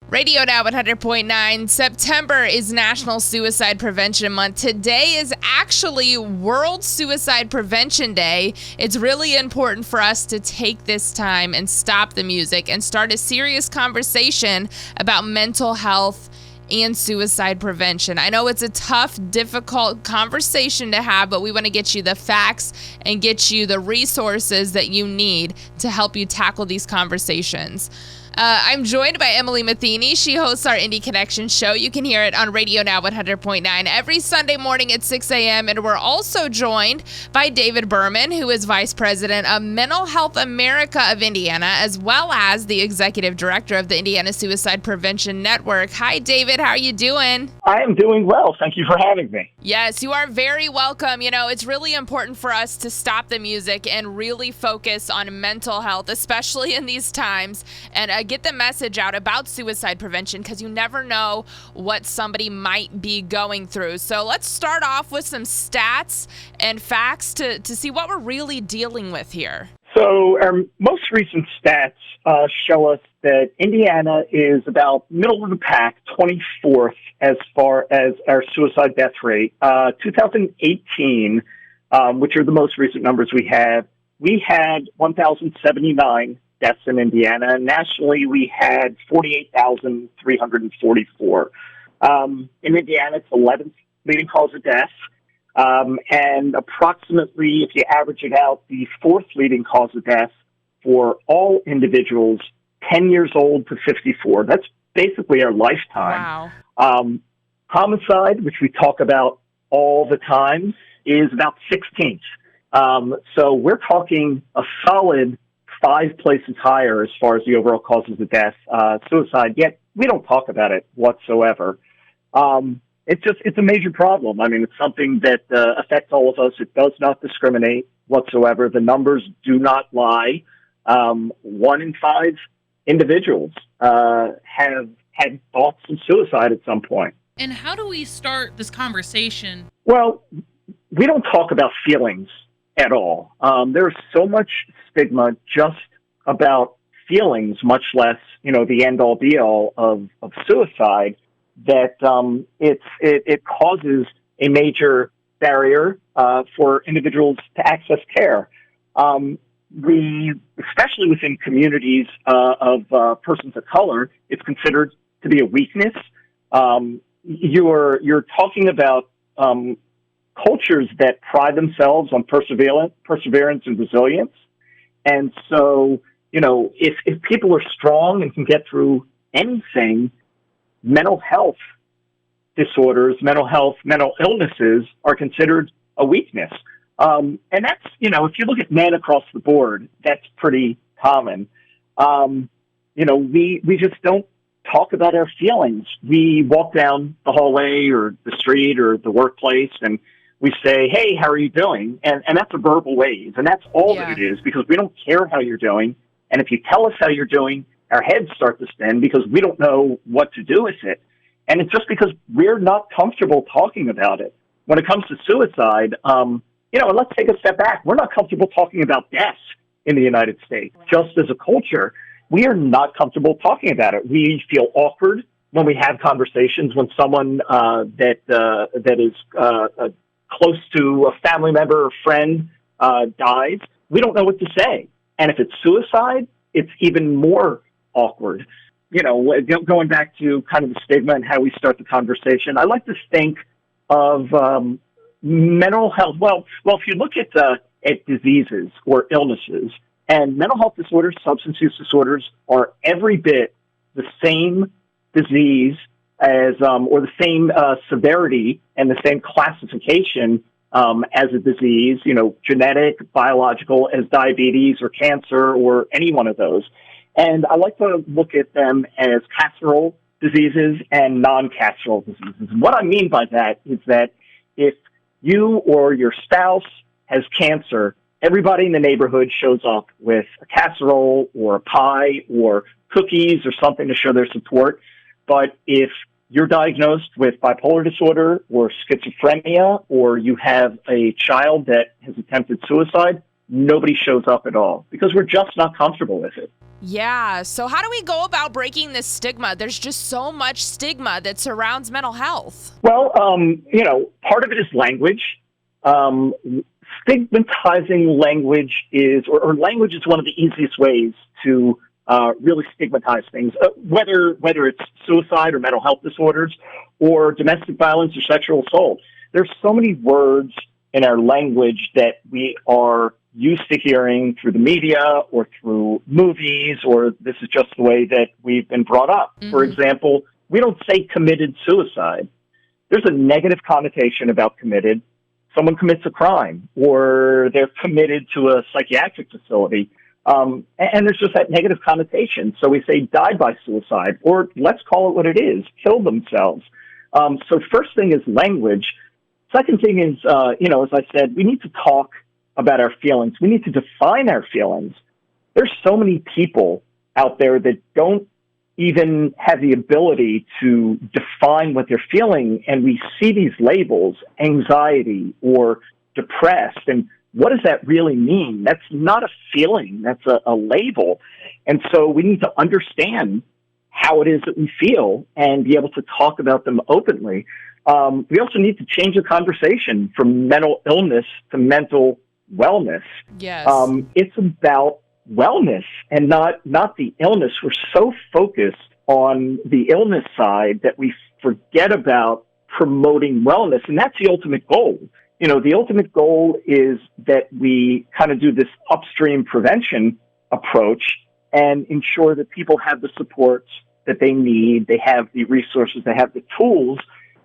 Radio Now 100.9. September is National Suicide Prevention Month. Today is actually World Suicide Prevention Day. It's really important for us to take this time and stop the music and start a serious conversation about mental health and suicide prevention. I know it's a tough, difficult conversation to have, but we want to get you the facts and get you the resources that you need to help you tackle these conversations. I'm joined by Emily Metheny. She hosts our Indie Connection show. You can hear it on Radio Now 100.9 every Sunday morning at 6 a.m. And we're also joined by David Berman, who is Vice President of Mental Health America of Indiana, as well as the Executive Director of the Indiana Suicide Prevention Network. Hi, David. How are you doing? I am doing well. Thank you for having me. Yes, you are very welcome. You know, it's really important for us to stop the music and really focus on mental health, especially in these times, and get the message out about suicide prevention because you never know what somebody might be going through. So let's start off with some stats and facts to see what we're really dealing with here. So our most recent stats show us that Indiana is about middle of the pack, 24th as far as our suicide death rate. 2018, which are the most recent numbers we had 1,079 deaths in Indiana. Nationally, we had 48,344. In Indiana, it's 11th leading cause of death. And approximately, if you average it out, the fourth leading cause of death for all individuals 10 years old to 54. That's basically our lifetime. Wow. Homicide, which we talk about all the time, is about 16th. So we're talking a solid 5 places higher as far as the overall causes of death, suicide, yet we don't talk about it whatsoever. It's a major problem. I mean, it's something that affects all of us. It does not discriminate whatsoever. The numbers do not lie. 1 in 5 individuals have had thoughts of suicide at some point. And how do we start this conversation? Well, we don't talk about feelings at all. There's so much stigma just about feelings, much less, the end-all be-all of suicide, that it causes a major barrier for individuals to access care. Especially within communities of persons of color, it's considered to be a weakness. You're talking about cultures that pride themselves on perseverance and resilience. And so, if people are strong and can get through anything, mental health disorders, mental illnesses are considered a weakness. And that's, if you look at men across the board, that's pretty common. We just don't talk about our feelings. We walk down the hallway or the street or the workplace and we say, hey, how are you doing? And that's a verbal wave. And that's all that it is, because we don't care how you're doing. And if you tell us how you're doing, our heads start to spin because we don't know what to do with it. And it's just because we're not comfortable talking about it. When it comes to suicide, and let's take a step back. We're not comfortable talking about death in the United States. Just as a culture, we are not comfortable talking about it. We feel awkward when we have conversations when someone that is close to a family member or friend dies. We don't know what to say. And if it's suicide, it's even more awkward. Going back to kind of the stigma and how we start the conversation, I like to think of mental health. Well, if you look at diseases or illnesses, and mental health disorders, substance use disorders are every bit the same disease as, or the same severity and the same classification as a disease, genetic, biological, as diabetes or cancer or any one of those. And I like to look at them as carceral diseases and non-carceral diseases. And what I mean by that is that if you or your spouse has cancer, everybody in the neighborhood shows up with a casserole or a pie or cookies or something to show their support. But if you're diagnosed with bipolar disorder or schizophrenia, or you have a child that has attempted suicide, nobody shows up at all because we're just not comfortable with it. Yeah. So how do we go about breaking this stigma? There's just so much stigma that surrounds mental health. Well, part of it is language. Stigmatizing language or language is one of the easiest ways to really stigmatize things, whether it's suicide or mental health disorders or domestic violence or sexual assault. There's so many words in our language that we are used to hearing through the media or through movies, or this is just the way that we've been brought up. Mm-hmm. For example, we don't say committed suicide. There's a negative connotation about committed. Someone commits a crime or they're committed to a psychiatric facility. And there's just that negative connotation. So we say died by suicide, or let's call it what it is, killed themselves. So first thing is language. Second thing is, as I said, we need to talk about our feelings. We need to define our feelings. There's so many people out there that don't even have the ability to define what they're feeling. And we see these labels, anxiety or depressed. And what does that really mean? That's not a feeling. That's a label. And so we need to understand how it is that we feel and be able to talk about them openly. We also need to change the conversation from mental illness to mental wellness. Yes. It's about wellness and not the illness. We're so focused on the illness side that we forget about promoting wellness. And that's the ultimate goal. The ultimate goal is that we kind of do this upstream prevention approach and ensure that people have the supports that they need. They have the resources, they have the tools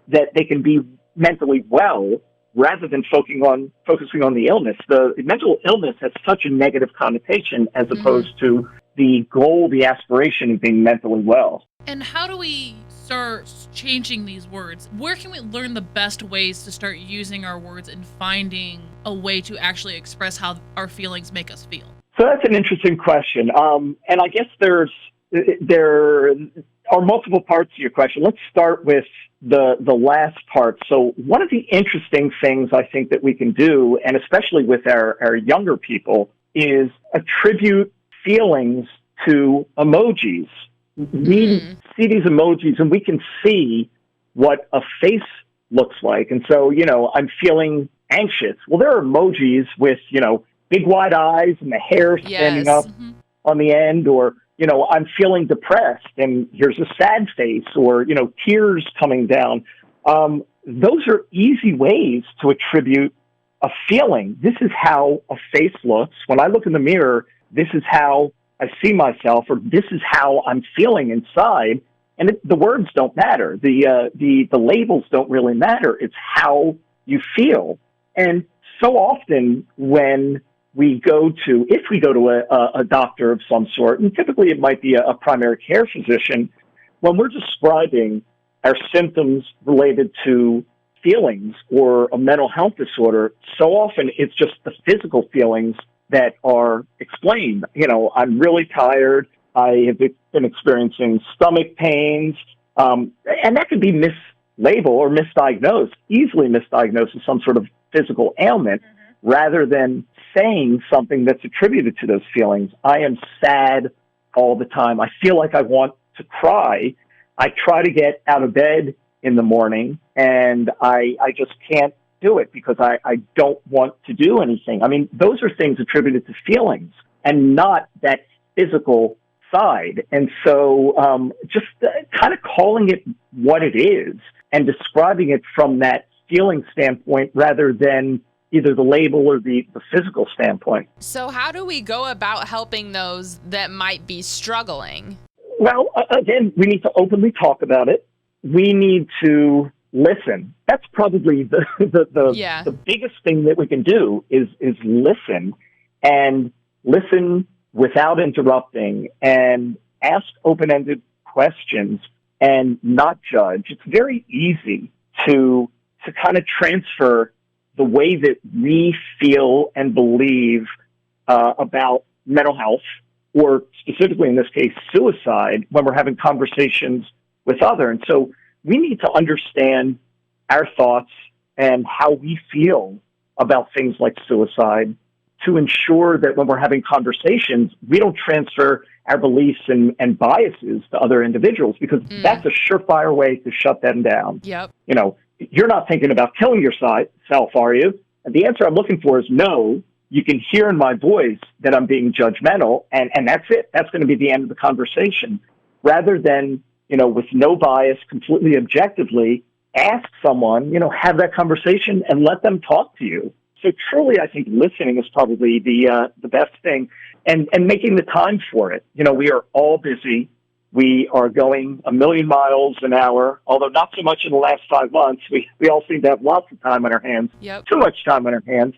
that they can be mentally well rather than focusing on the illness. The mental illness has such a negative connotation as opposed to the goal, the aspiration of being mentally well. And how do we start changing these words? Where can we learn the best ways to start using our words and finding a way to actually express how our feelings make us feel? So that's an interesting question. And I guess there are multiple parts to your question. Let's start with the last part. So one of the interesting things I think that we can do, and especially with our younger people, is attribute feelings to emojis. We see these emojis and we can see what a face looks like. And so, I'm feeling anxious. Well, there are emojis with, big wide eyes and the hair standing up on the end, or, I'm feeling depressed and here's a sad face, or, tears coming down. Those are easy ways to attribute a feeling. This is how a face looks. When I look in the mirror, this is how I see myself, or this is how I'm feeling inside. And the words don't matter. The labels don't really matter. It's how you feel. And so often when if we go to a doctor of some sort, and typically it might be a primary care physician, when we're describing our symptoms related to feelings or a mental health disorder, so often it's just the physical feelings that are explained. I'm really tired. I have been experiencing stomach pains. And that could be mislabeled or misdiagnosed, easily misdiagnosed as some sort of physical ailment, rather than saying something that's attributed to those feelings. I am sad all the time. I feel like I want to cry. I try to get out of bed in the morning and I just can't do it because I don't want to do anything. I mean, those are things attributed to feelings and not that physical side. And so just kind of calling it what it is and describing it from that feeling standpoint rather than either the label or the physical standpoint. So how do we go about helping those that might be struggling? Well, again, we need to openly talk about it. We need to listen. That's probably the biggest thing that we can do is listen, and listen without interrupting and ask open-ended questions and not judge. It's very easy to kind of transfer the way that we feel and believe about mental health, or specifically in this case, suicide, when we're having conversations with others. And so we need to understand our thoughts and how we feel about things like suicide to ensure that when we're having conversations, we don't transfer our beliefs and biases to other individuals, because that's a surefire way to shut them down. Yep. You know, you're not thinking about killing yourself, are you? And the answer I'm looking for is no. You can hear in my voice that I'm being judgmental, and that's it. That's going to be the end of the conversation. Rather than, you know, with no bias, completely objectively, ask someone, you know, have that conversation and let them talk to you. So truly, I think listening is probably the best thing, and making the time for it. You know, we are all busy. We are going 1,000,000 miles an hour, although not so much in the last 5 months. We all seem to have lots of time on our hands, too much time on our hands.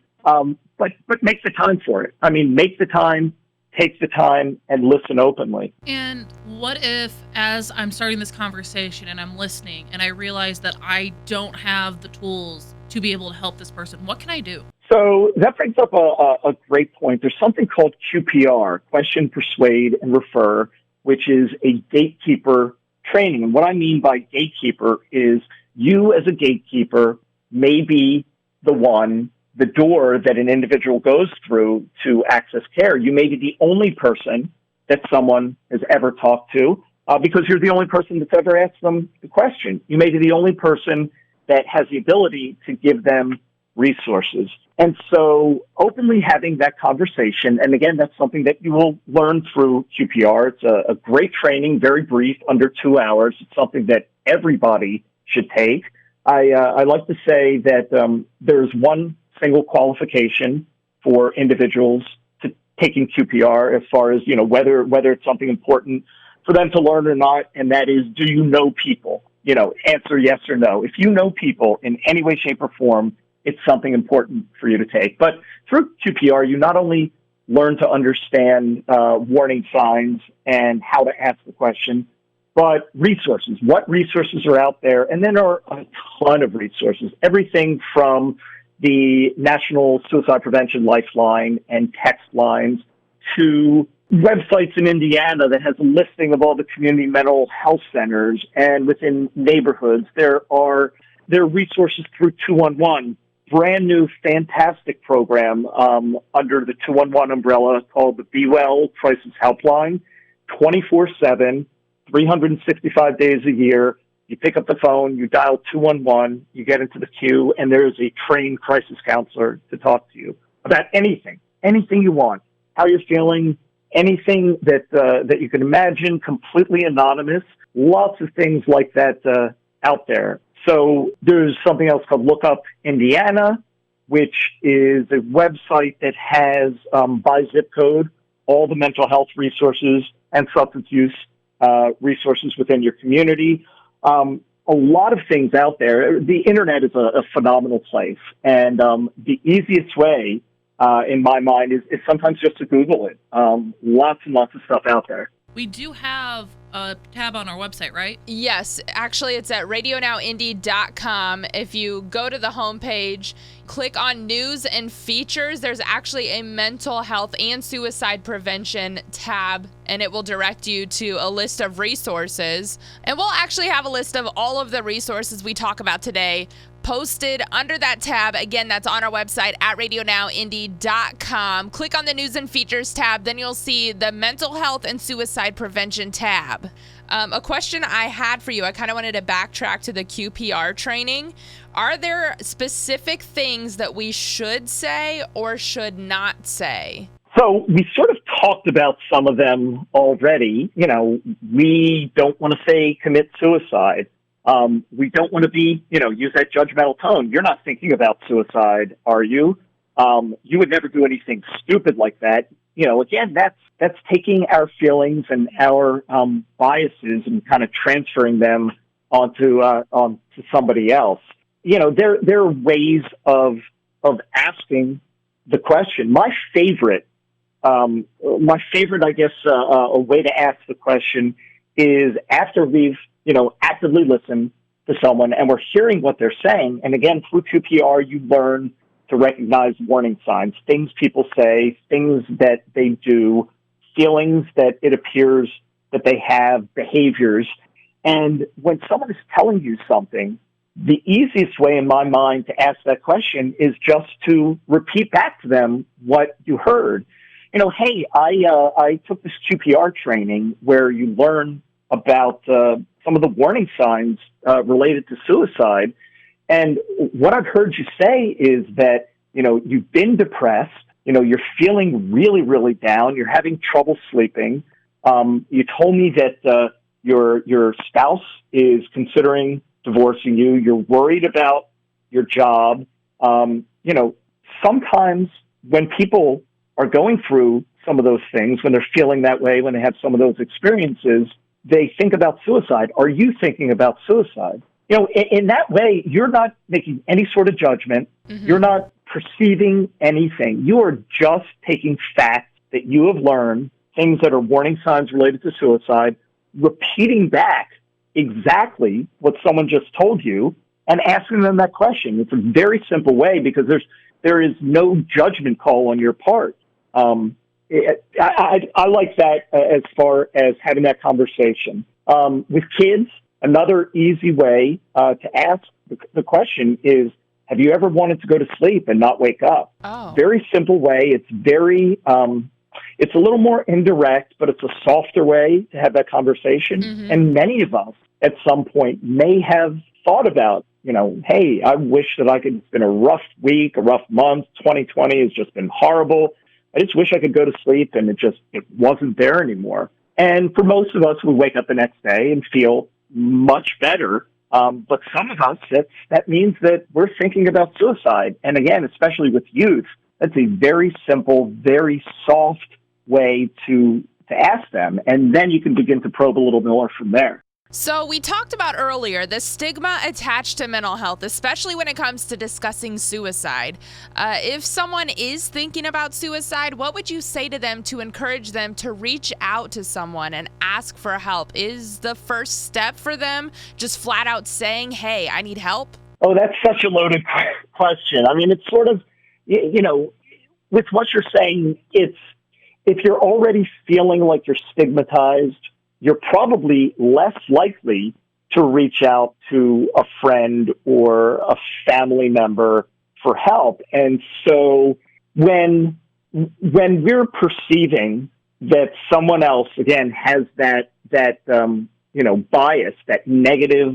But make the time for it. I mean, make the time, take the time, and listen openly. And what if, as I'm starting this conversation and I'm listening, and I realize that I don't have the tools to be able to help this person? What can I do? So that brings up a great point. There's something called QPR, Question, Persuade, and Refer, which is a gatekeeper training. And what I mean by gatekeeper is you as a gatekeeper may be the door that an individual goes through to access care. You may be the only person that someone has ever talked to because you're the only person that's ever asked them the question. You may be the only person that has the ability to give them resources. And so openly having that conversation, and again, that's something that you will learn through QPR. It's a great training, very brief, under 2 hours. It's something that everybody should take. I like to say that there's one single qualification for individuals to taking QPR as far as, you know, whether it's something important for them to learn or not, and that is, do you know people? You know, answer yes or no. If you know people in any way, shape, or form, it's something important for you to take. But through QPR, you not only learn to understand warning signs and how to ask the question, but resources. What resources are out there? And then there are a ton of resources, everything from the National Suicide Prevention Lifeline and text lines to websites in Indiana that has a listing of all the community mental health centers, and within neighborhoods, there are resources through 211, brand new, fantastic program under the 211 umbrella called the Be Well Crisis Helpline, 24/7, 365 days a year. You pick up the phone, you dial 211, you get into the queue, and there's a trained crisis counselor to talk to you about anything you want, how you're feeling, anything that you can imagine, completely anonymous. Lots of things like that out there. So there's something else called Look Up Indiana, which is a website that has, by zip code, all the mental health resources and substance use resources within your community. A lot of things out there. The internet is a phenomenal place. And the easiest way, in my mind, is sometimes just to Google it. Lots and lots of stuff out there. We do have a tab on our website, right? Yes. Actually, it's at radionowindy.com. If you go to the homepage, click on News and Features, there's actually a mental health and suicide prevention tab, and it will direct you to a list of resources. And we'll actually have a list of all of the resources we talk about today posted under that tab. Again, that's on our website at radionowindy.com. Click on the News and Features tab, then you'll see the Mental Health and Suicide Prevention tab. A question I had for you, I kind of wanted to backtrack to the QPR training. Are there specific things that we should say or should not say? So we sort of talked about some of them already. You know, we don't want to say commit suicide. We don't want to be, use that judgmental tone. You're not thinking about suicide, are you? You would never do anything stupid like that. Again, that's taking our feelings and our biases and kind of transferring them onto somebody else. There are ways of asking the question. My favorite, I guess, a way to ask the question is after we've actively listened to someone and we're hearing what they're saying. And again, through QPR, you learn to recognize warning signs, things people say, things that they do, feelings that it appears that they have, behaviors. And when someone is telling you something, the easiest way in my mind to ask that question is just to repeat back to them what you heard. Hey, I took this QPR training where you learn about some of the warning signs related to suicide. And what I've heard you say is that, you've been depressed, you're feeling really, really down, you're having trouble sleeping. You told me that your spouse is considering divorcing you. You're worried about your job. Sometimes when people are going through some of those things, when they're feeling that way, when they have some of those experiences, they think about suicide. Are you thinking about suicide? In that way, you're not making any sort of judgment. Mm-hmm. You're not perceiving anything. You are just taking facts that you have learned, things that are warning signs related to suicide, repeating back exactly what someone just told you and asking them that question. It's a very simple way because there is no judgment call on your part. I like that as far as having that conversation. With kids, another easy way to ask the question is, have you ever wanted to go to sleep and not wake up? Oh. Very simple way. It's very, it's a little more indirect, but it's a softer way to have that conversation. Mm-hmm. And many of us at some point may have thought about, hey, I wish that it's been a rough week, a rough month. 2020 has just been horrible. I just wish I could go to sleep, and it wasn't there anymore. And for most of us, we wake up the next day and feel much better. But some of us, that means that we're thinking about suicide. And again, especially with youth, that's a very simple, very soft way to ask them. And then you can begin to probe a little more from there. So we talked about earlier the stigma attached to mental health, especially when it comes to discussing suicide. If someone is thinking about suicide, what would you say to them to encourage them to reach out to someone and ask for help? Is the first step for them just flat out saying, hey, I need help? Oh, that's such a loaded question. I mean, it's sort of, with what you're saying, it's if you're already feeling like you're stigmatized, you're probably less likely to reach out to a friend or a family member for help. And so when we're perceiving that someone else, again, has that bias, that negative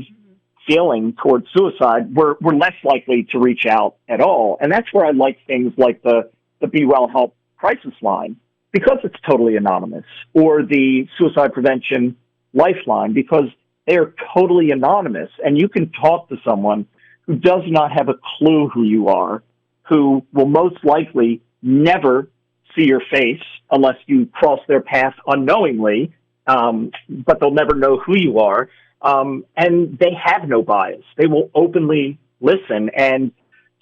feeling towards suicide, we're less likely to reach out at all. And that's where I like things like the Be Well Help crisis line, because it's totally anonymous, or the Suicide Prevention Lifeline, because they are totally anonymous. And you can talk to someone who does not have a clue who you are, who will most likely never see your face unless you cross their path unknowingly, but they'll never know who you are. And they have no bias. They will openly listen. And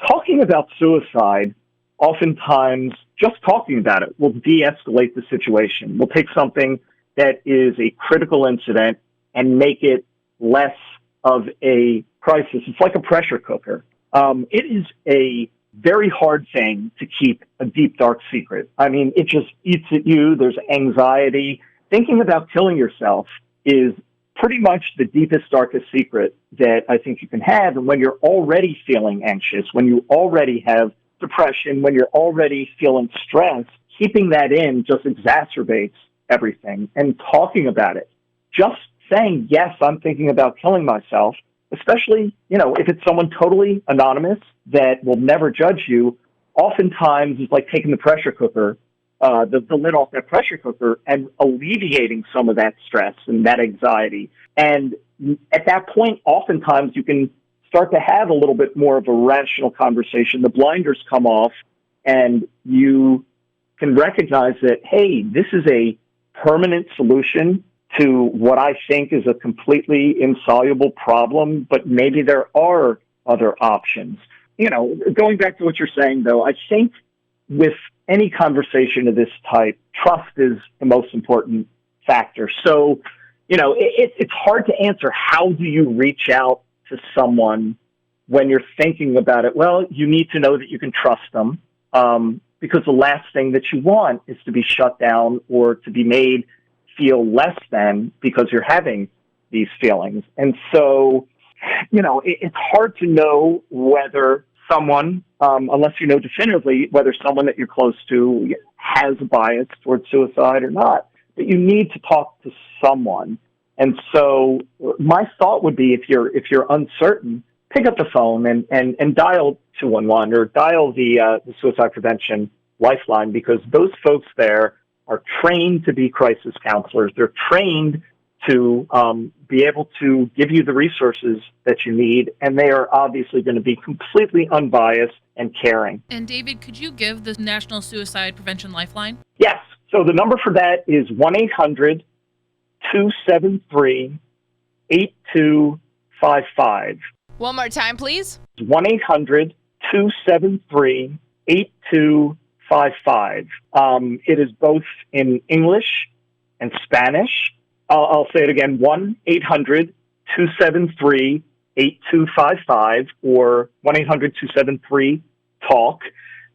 talking about suicide, oftentimes, just talking about it will de-escalate the situation. We'll take something that is a critical incident and make it less of a crisis. It's like a pressure cooker. It is a very hard thing to keep a deep, dark secret. I mean, it just eats at you. There's anxiety. Thinking about killing yourself is pretty much the deepest, darkest secret that I think you can have. And when you're already feeling anxious, when you already have depression, when you're already feeling stressed, keeping that in just exacerbates everything. And talking about it, just saying, yes, I'm thinking about killing myself, especially, if it's someone totally anonymous that will never judge you, oftentimes it's like taking the pressure cooker, the lid off that pressure cooker and alleviating some of that stress and that anxiety. And at that point, oftentimes you can start to have a little bit more of a rational conversation. The blinders come off and you can recognize that, hey, this is a permanent solution to what I think is a completely insoluble problem, but maybe there are other options. Going back to what you're saying, though, I think with any conversation of this type, trust is the most important factor. So, it's hard to answer. How do you reach out to someone when you're thinking about it? Well, you need to know that you can trust them, because the last thing that you want is to be shut down or to be made feel less than because you're having these feelings. And so It's hard to know whether someone, unless you know definitively whether someone that you're close to has a bias towards suicide or not. But you need to talk to someone. And so my thought would be, if you're uncertain, pick up the phone and dial 211 or dial the suicide prevention lifeline, because those folks there are trained to be crisis counselors. They're trained to be able to give you the resources that you need, and they are obviously going to be completely unbiased and caring. And David, could you give the National Suicide Prevention Lifeline? Yes. So the number for that is 1-800-273-8255. One more time, please. 1-800-273-8255. It is both in English and Spanish. I'll say it again, 1-800-273-8255 or 1-800-273-TALK.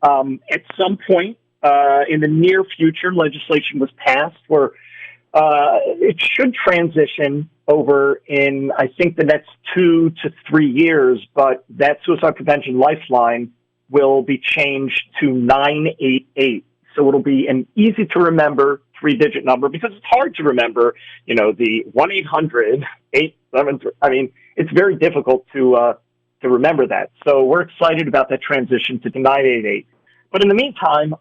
At some point in the near future, legislation was passed where it should transition over in, I think, the next 2 to 3 years, but that suicide prevention lifeline will be changed to 988. So it'll be an easy to remember 3-digit number, because it's hard to remember, the 1-800-873. I mean, it's very difficult to remember that. So we're excited about that transition to 988. But in the meantime,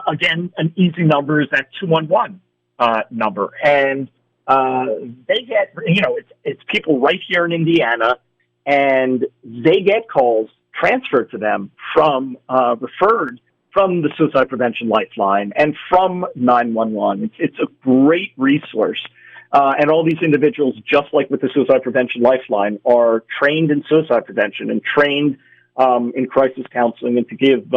again, an easy number is that 211 number. And they get, it's people right here in Indiana, and they get calls transferred to them from, referred from the Suicide Prevention Lifeline and from 911. It's a great resource. And all these individuals, just like with the Suicide Prevention Lifeline, are trained in suicide prevention and trained in crisis counseling and to give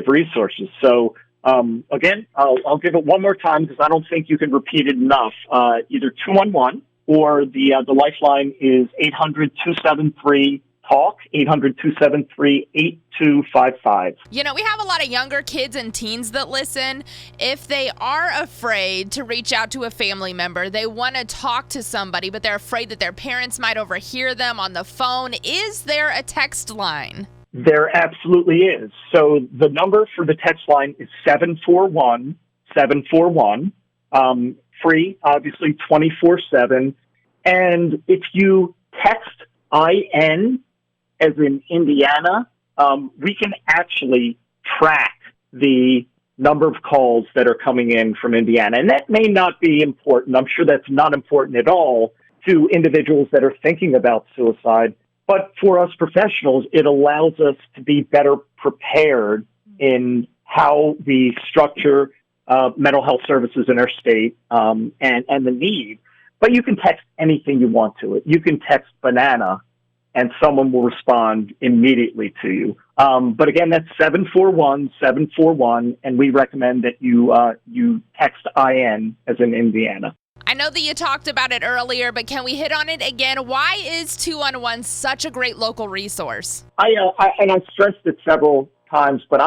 resources. So, again, I'll give it one more time because I don't think you can repeat it enough. Either 211 or the Lifeline is 800-273-TALK, 800-273-8255. We have a lot of younger kids and teens that listen. If they are afraid to reach out to a family member, they want to talk to somebody, but they're afraid that their parents might overhear them on the phone, is there a text line? There absolutely is. So the number for the text line is 741-741, free, obviously 24/7. And if you text IN, as in Indiana, we can actually track the number of calls that are coming in from Indiana. And that may not be important. I'm sure that's not important at all to individuals that are thinking about suicide. But for us professionals, it allows us to be better prepared in how we structure mental health services in our state and the need. But you can text anything you want to it. You can text banana, and someone will respond immediately to you. But again, that's 741-741, and we recommend that you text IN as in Indiana. I know that you talked about it earlier, but can we hit on it again? Why is 211 such a great local resource? And I've stressed it several times, but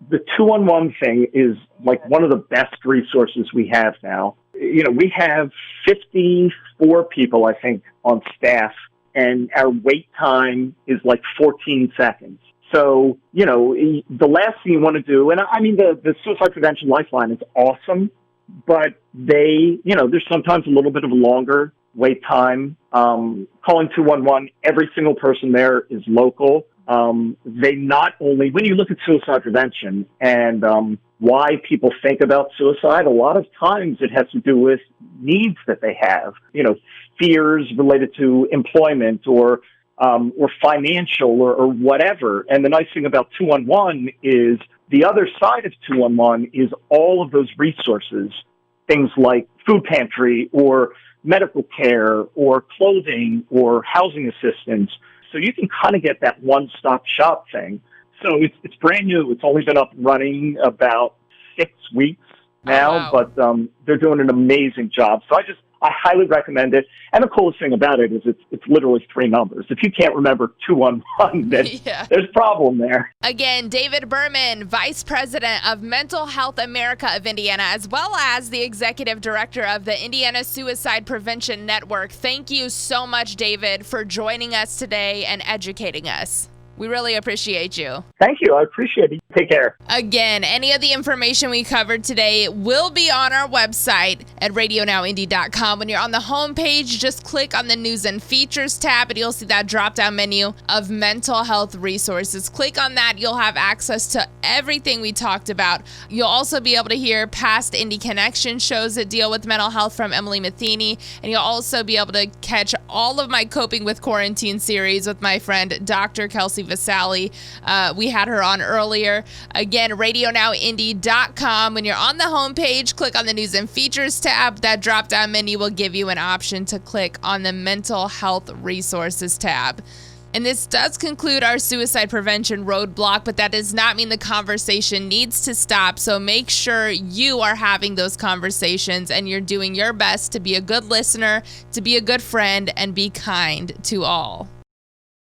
the 211 thing is like one of the best resources we have now. We have 54 people, I think, on staff, and our wait time is like 14 seconds. So, the last thing you want to do, and I mean, the Suicide Prevention Lifeline is awesome, but there's sometimes a little bit of a longer wait time. Calling 211, every single person there is local. They not only, when you look at suicide prevention and why people think about suicide, a lot of times it has to do with needs that they have, fears related to employment or financial or whatever. And the nice thing about 211 is the other side of 211 is all of those resources, things like food pantry or medical care or clothing or housing assistance. So you can kind of get that one-stop shop thing. So it's brand new. It's only been up and running about 6 weeks now, Oh, wow. But they're doing an amazing job. So I highly recommend it. And the coolest thing about it is it's literally 3 numbers. If you can't remember 211, then there's a problem there. Again, David Berman, Vice President of Mental Health America of Indiana, as well as the Executive Director of the Indiana Suicide Prevention Network. Thank you so much, David, for joining us today and educating us. We really appreciate you. Thank you. I appreciate it. Take care. Again, any of the information we covered today will be on our website at radionowindy.com. When you're on the homepage, just click on the News and Features tab, and you'll see that drop-down menu of mental health resources. Click on that. You'll have access to everything we talked about. You'll also be able to hear past Indie Connection shows that deal with mental health from Emily Metheny, and you'll also be able to catch all of my Coping with Quarantine series with my friend Dr. Kelsey Vasali. We had her on earlier. Again, radionowindy.com. When you're on the homepage, click on the News and Features tab. That drop-down menu will give you an option to click on the Mental Health Resources tab. And this does conclude our suicide prevention roadblock, but that does not mean the conversation needs to stop. So make sure you are having those conversations and you're doing your best to be a good listener, to be a good friend, and be kind to all.